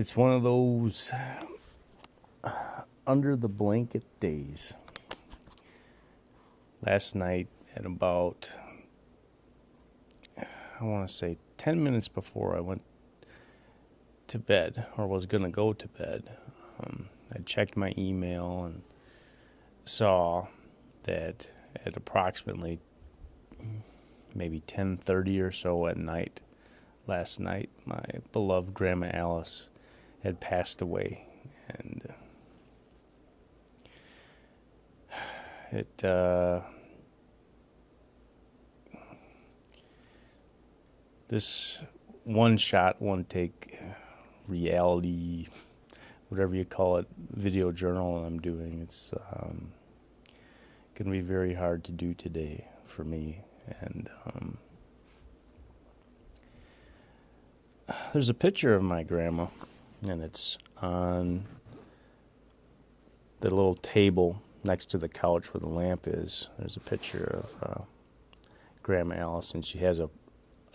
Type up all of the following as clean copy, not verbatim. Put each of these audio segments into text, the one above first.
It's one of those under the blanket days. Last night at about, I want to say 10 minutes before I went to bed, or was going to go to bed, I checked my email and saw that at approximately maybe 10:30 or so at night, last night, my beloved Grandma Alice had passed away. And this one shot, one take, reality, whatever you call it, video journal I'm doing, it's going to be very hard to do today for me. And there's a picture of my grandma, and it's on the little table next to the couch where the lamp is. There's a picture of Grandma Alice, and she has a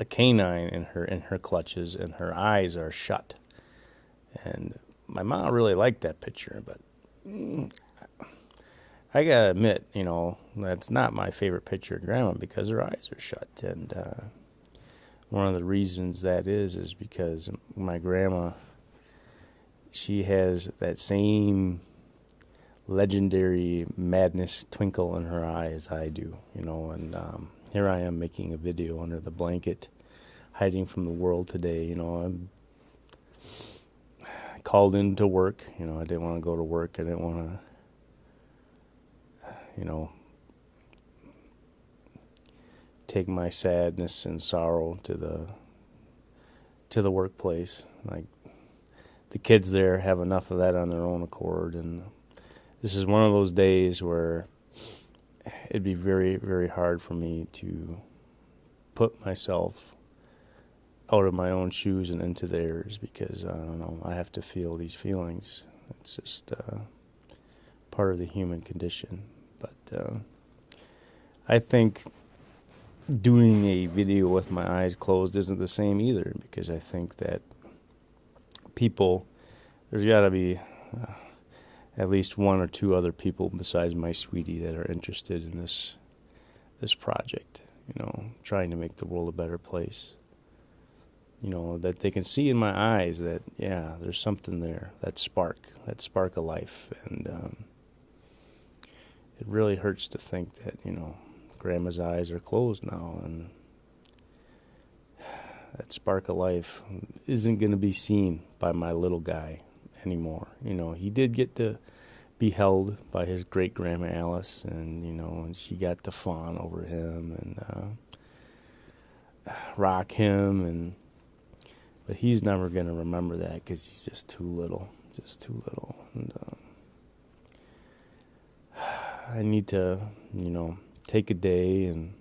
canine in her clutches, and her eyes are shut. And my mom really liked that picture, but I gotta admit, that's not my favorite picture of Grandma because her eyes are shut. And one of the reasons that is because my grandma, she has that same legendary madness twinkle in her eye as I do, and here I am making a video under the blanket, hiding from the world today. I'm called into work. I didn't want to go to work. I didn't want to, take my sadness and sorrow to the workplace. Like, the kids there have enough of that on their own accord, and this is one of those days where it'd be very, very hard for me to put myself out of my own shoes and into theirs, because I don't know, I have to feel these feelings. It's just part of the human condition. But I think doing a video with my eyes closed isn't the same either, because I think that there's got to be at least one or two other people besides my sweetie that are interested in this project, trying to make the world a better place. That they can see in my eyes that, yeah, there's something there, that spark of life. And it really hurts to think that, Grandma's eyes are closed now, and that spark of life isn't going to be seen by my little guy anymore. He did get to be held by his great Grandma Alice, and and she got to fawn over him and rock him, but he's never going to remember that because he's just too little. And I need to, take a day and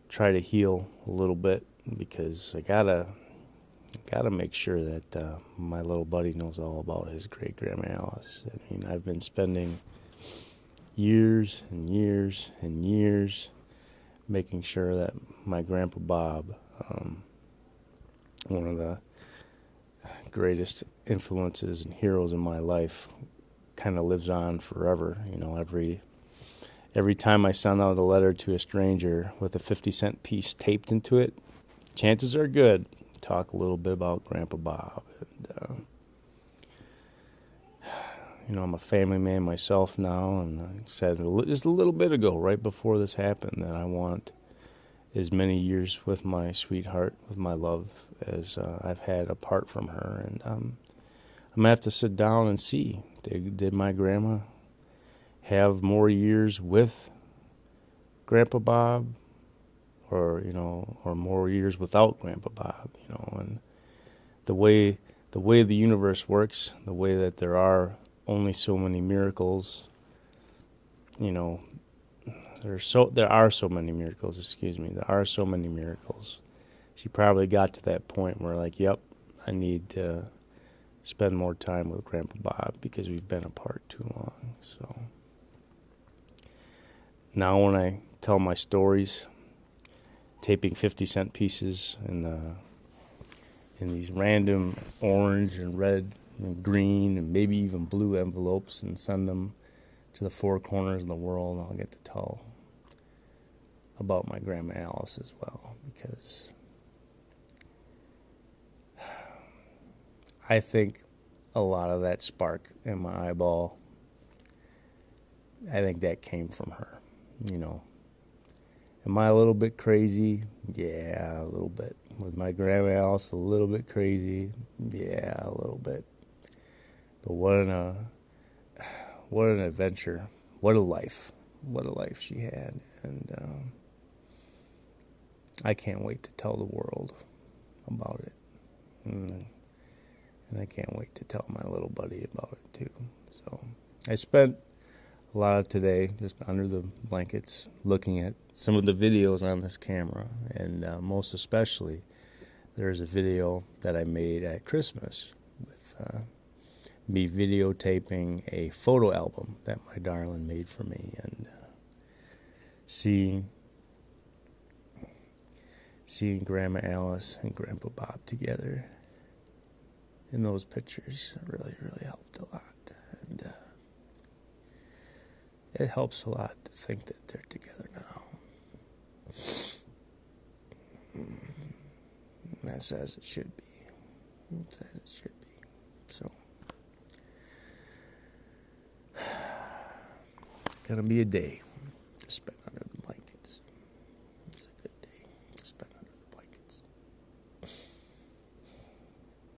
try to heal a little bit, because I gotta make sure that my little buddy knows all about his great Grandma Alice. I mean, I've been spending years and years and years making sure that my Grandpa Bob, one of the greatest influences and heroes in my life, kind of lives on forever. Every time I send out a letter to a stranger with a 50-cent piece taped into it, chances are good, talk a little bit about Grandpa Bob. And I'm a family man myself now, and I said just a little bit ago, right before this happened, that I want as many years with my sweetheart, with my love, as I've had apart from her. And I'm going to have to sit down and see, did my grandma have more years with Grandpa Bob, or more years without Grandpa Bob, and the way the universe works, the way that there are only so many miracles, there are so many miracles. She probably got to that point where, like, yep, I need to spend more time with Grandpa Bob because we've been apart too long. So now when I tell my stories, taping 50-cent pieces in the in these random orange and red and green and maybe even blue envelopes and send them to the four corners of the world. I'll get to tell about my Grandma Alice as well, because I think a lot of that spark in my eyeball, I think that came from her, you know. Am I a little bit crazy? Yeah, a little bit. Was my Grandma Alice a little bit crazy? Yeah, a little bit. But what an adventure. What a life. What a life she had. And I can't wait to tell the world about it. And I can't wait to tell my little buddy about it too. So I spent a lot of today just under the blankets looking at some of the videos on this camera, and most especially there's a video that I made at Christmas with me videotaping a photo album that my darling made for me, and seeing Grandma Alice and Grandpa Bob together in those pictures really helped a lot. And it helps a lot to think that they're together now. That's as it should be. That's as it should be. So, it's gonna be a day.